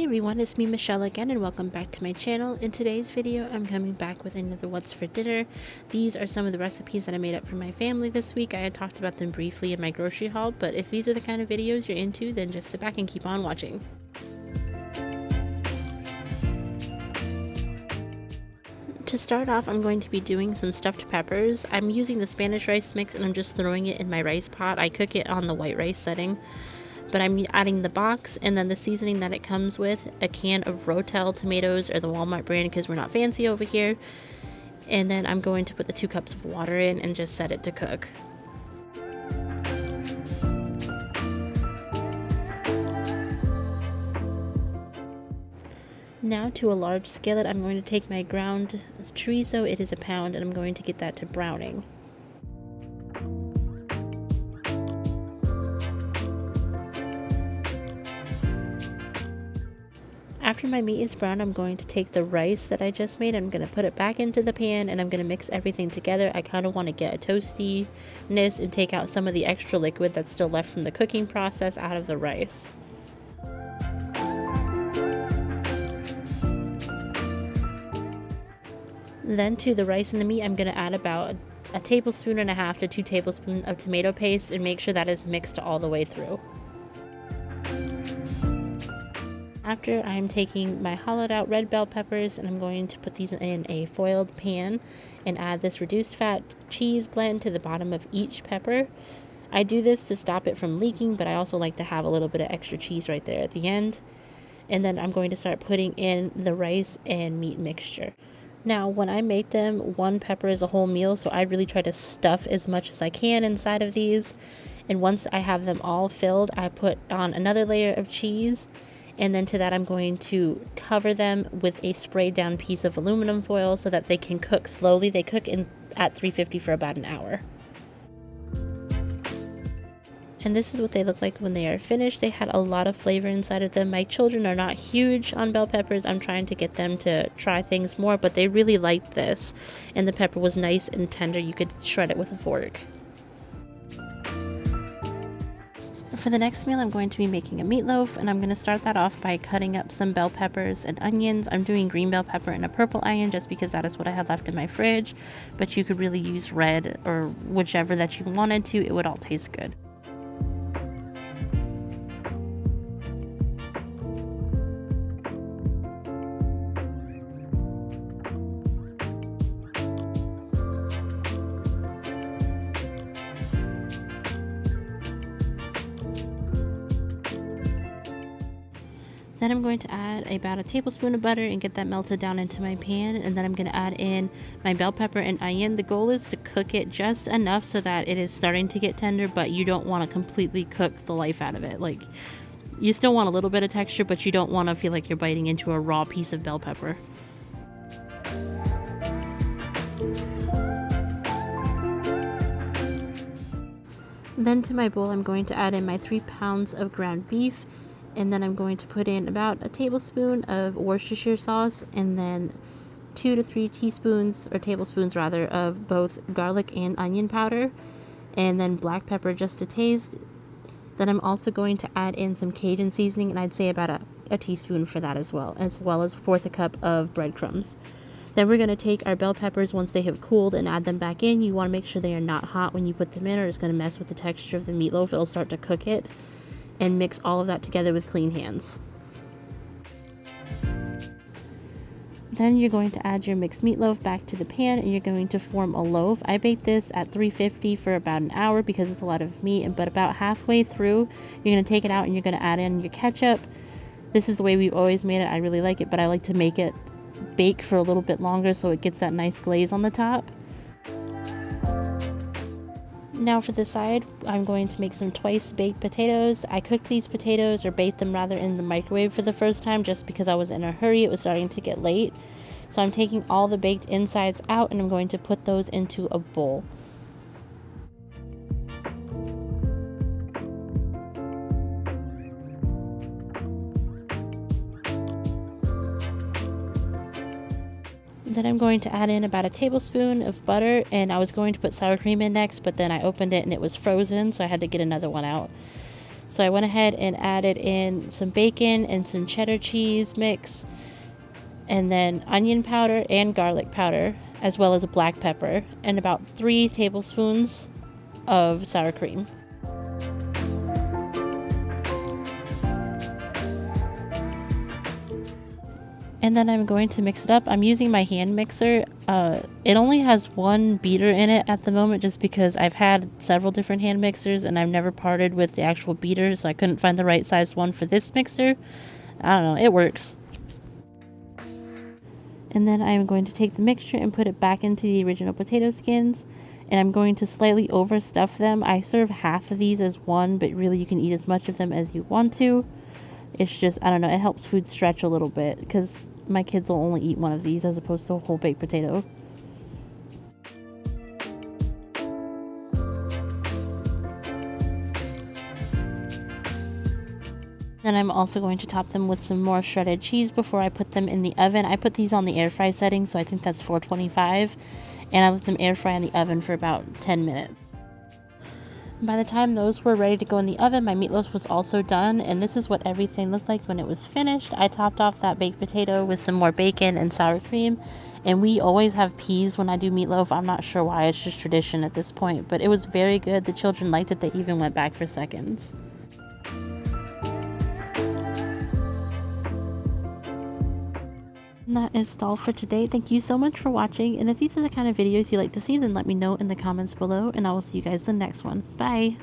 Hey everyone, it's me Michelle again and welcome back to my channel. In today's video, I'm coming back with another what's for dinner. These are some of the recipes that I made up for my family this week. I had talked about them briefly in my grocery haul, but if these are the kind of videos you're into, then just sit back and keep on watching. To start off, I'm going to be doing some stuffed peppers. I'm using the Spanish rice mix and I'm just throwing it in my rice pot. I cook it on the white rice setting. But I'm adding the box and then the seasoning that it comes with, a can of Rotel tomatoes or the Walmart brand because we're not fancy over here. And then I'm going to put the 2 cups of water in and just set it to cook. Now to a large skillet, I'm going to take my ground chorizo, it is a pound, and I'm going to get that to browning. After my meat is brown, I'm going to take the rice that I just made, I'm going to put it back into the pan and I'm going to mix everything together. I kind of want to get a toastiness and take out some of the extra liquid that's still left from the cooking process out of the rice. Then to the rice and the meat, I'm going to add about a tablespoon and a half to 2 tablespoons of tomato paste and make sure that is mixed all the way through. After, I'm taking my hollowed out red bell peppers and I'm going to put these in a foiled pan and add this reduced fat cheese blend to the bottom of each pepper. I do this to stop it from leaking, but I also like to have a little bit of extra cheese right there at the end. And then I'm going to start putting in the rice and meat mixture. Now, when I make them, 1 pepper is a whole meal, so I really try to stuff as much as I can inside of these. And once I have them all filled, I put on another layer of cheese. And then to that, I'm going to cover them with a sprayed down piece of aluminum foil so that they can cook slowly. They cook at 350 for about an hour. And this is what they look like when they are finished. They had a lot of flavor inside of them. My children are not huge on bell peppers. I'm trying to get them to try things more, but they really liked this. And the pepper was nice and tender. You could shred it with a fork. For the next meal, I'm going to be making a meatloaf, and I'm going to start that off by cutting up some bell peppers and onions. I'm doing green bell pepper and a purple onion just because that is what I had left in my fridge, but you could really use red or whichever that you wanted to. It would all taste good. Then I'm going to add about a tablespoon of butter and get that melted down into my pan. And then I'm going to add in my bell pepper and onion. The goal is to cook it just enough so that it is starting to get tender, but you don't want to completely cook the life out of it. Like, you still want a little bit of texture, but you don't want to feel like you're biting into a raw piece of bell pepper. Then to my bowl, I'm going to add in my 3 pounds of ground beef. And then I'm going to put in about a tablespoon of Worcestershire sauce and then 2 to 3 teaspoons or tablespoons rather of both garlic and onion powder and then black pepper just to taste. Then I'm also going to add in some Cajun seasoning, and I'd say about a teaspoon for that as well as 1/4 cup of breadcrumbs. Then we're going to take our bell peppers once they have cooled and add them back in. You want to make sure they are not hot when you put them in or it's going to mess with the texture of the meatloaf. It'll start to cook it. And mix all of that together with clean hands. Then you're going to add your mixed meatloaf back to the pan and you're going to form a loaf. I baked this at 350 for about an hour because it's a lot of meat, but about halfway through, you're going to take it out and you're going to add in your ketchup. This is the way we've always made it. I really like it, but I like to make it bake for a little bit longer so it gets that nice glaze on the top. Now for the side, I'm going to make some twice baked potatoes. I cooked these potatoes, or baked them rather, in the microwave for the first time just because I was in a hurry. It was starting to get late. So I'm taking all the baked insides out and I'm going to put those into a bowl. Then I'm going to add in about a tablespoon of butter, and I was going to put sour cream in next, but then I opened it and it was frozen, so I had to get another one out. So I went ahead and added in some bacon and some cheddar cheese mix, and then onion powder and garlic powder, as well as black pepper, and about 3 tablespoons of sour cream. And then I'm going to mix it up. I'm using my hand mixer. It only has one beater in it at the moment just because I've had several different hand mixers and I've never parted with the actual beater, so I couldn't find the right size one for this mixer. I don't know, it works. And then I'm going to take the mixture and put it back into the original potato skins, and I'm going to slightly overstuff them. I serve half of these as one, but really you can eat as much of them as you want to. It's just, I don't know, it helps food stretch a little bit because my kids will only eat one of these as opposed to a whole baked potato. Then I'm also going to top them with some more shredded cheese before I put them in the oven. I put these on the air fry setting, so I think that's 425, and I let them air fry in the oven for about 10 minutes. By the time those were ready to go in the oven, my meatloaf was also done, and this is what everything looked like when it was finished. I topped off that baked potato with some more bacon and sour cream, and we always have peas when I do meatloaf. I'm not sure why, it's just tradition at this point, but it was very good. The children liked it. They even went back for seconds. And that is all for today. Thank you so much for watching, and if these are the kind of videos you like to see, then let me know in the comments below, and I will see you guys in the next one. Bye!